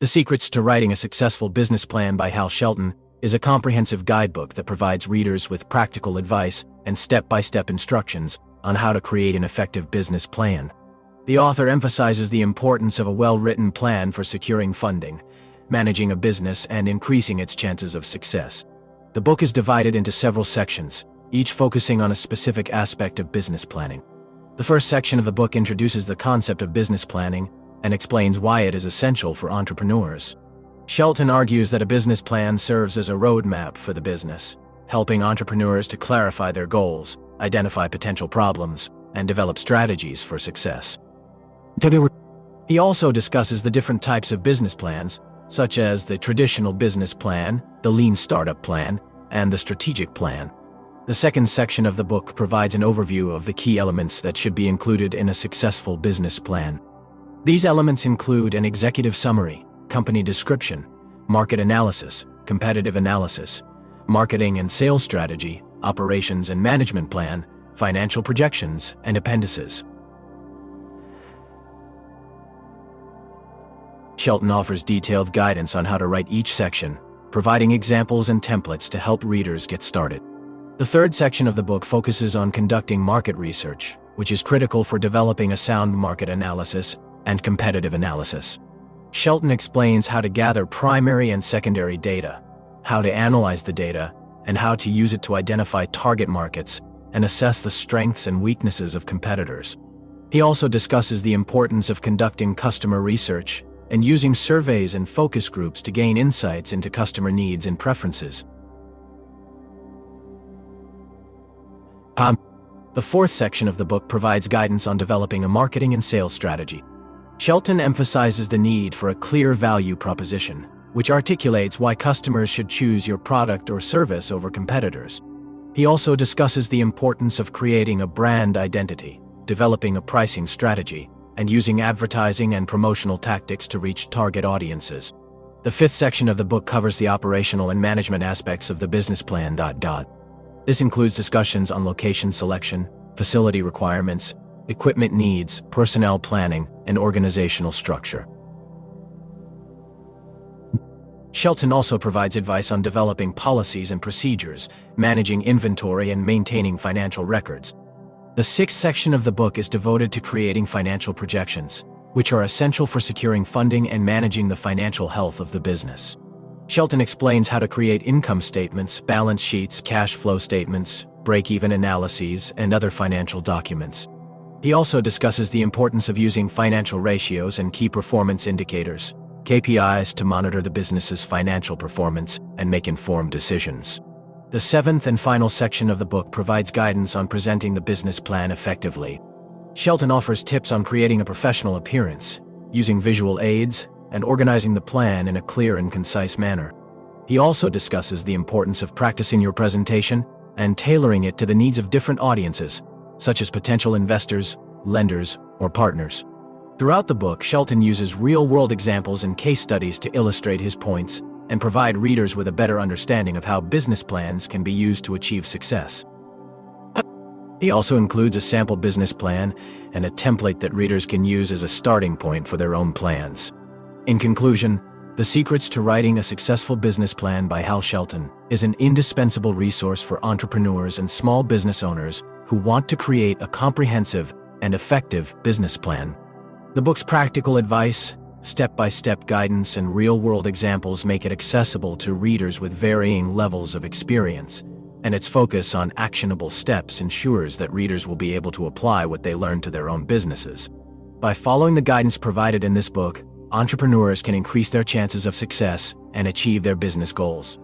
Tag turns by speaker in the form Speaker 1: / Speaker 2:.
Speaker 1: The Secrets to Writing a Successful Business Plan by Hal Shelton is a comprehensive guidebook that provides readers with practical advice and step-by-step instructions on how to create an effective business plan. The author emphasizes the importance of a well-written plan for securing funding, managing a business, and increasing its chances of success. The book is divided into several sections, each focusing on a specific aspect of business planning. The first section of the book introduces the concept of business planning and explains why it is essential for entrepreneurs. Shelton argues that a business plan serves as a roadmap for the business, helping entrepreneurs to clarify their goals, identify potential problems, and develop strategies for success. He also discusses the different types of business plans, such as the traditional business plan, the lean startup plan, and the strategic plan. The second section of the book provides an overview of the key elements that should be included in a successful business plan. These elements include an executive summary, company description, market analysis, competitive analysis, marketing and sales strategy, operations and management plan, financial projections, and appendices. Shelton offers detailed guidance on how to write each section, providing examples and templates to help readers get started. The third section of the book focuses on conducting market research, which is critical for developing a sound market analysis and competitive analysis. Shelton explains how to gather primary and secondary data, how to analyze the data, and how to use it to identify target markets and assess the strengths and weaknesses of competitors. He also discusses the importance of conducting customer research and using surveys and focus groups to gain insights into customer needs and preferences. The fourth section of the book provides guidance on developing a marketing and sales strategy. Shelton emphasizes the need for a clear value proposition, which articulates why customers should choose your product or service over competitors. He also discusses the importance of creating a brand identity, developing a pricing strategy, and using advertising and promotional tactics to reach target audiences. The fifth section of the book covers the operational and management aspects of the business plan. This includes discussions on location selection, facility requirements, equipment needs, personnel planning, and organizational structure. Shelton also provides advice on developing policies and procedures, managing inventory, and maintaining financial records. The sixth section of the book is devoted to creating financial projections, which are essential for securing funding and managing the financial health of the business. Shelton explains how to create income statements, balance sheets, cash flow statements, break-even analyses, and other financial documents. He also discusses the importance of using financial ratios and key performance indicators, KPIs, to monitor the business's financial performance and make informed decisions. The seventh and final section of the book provides guidance on presenting the business plan effectively. Shelton offers tips on creating a professional appearance, using visual aids, and organizing the plan in a clear and concise manner. He also discusses the importance of practicing your presentation and tailoring it to the needs of different audiences, such as potential investors, lenders, or partners. Throughout the book, Shelton uses real-world examples and case studies to illustrate his points and provide readers with a better understanding of how business plans can be used to achieve success. He also includes a sample business plan and a template that readers can use as a starting point for their own plans. In conclusion, The Secrets to Writing a Successful Business Plan by Hal Shelton is an indispensable resource for entrepreneurs and small business owners who want to create a comprehensive and effective business plan. The book's practical advice, step-by-step guidance, and real-world examples make it accessible to readers with varying levels of experience, and its focus on actionable steps ensures that readers will be able to apply what they learn to their own businesses. By following the guidance provided in this book, entrepreneurs can increase their chances of success and achieve their business goals.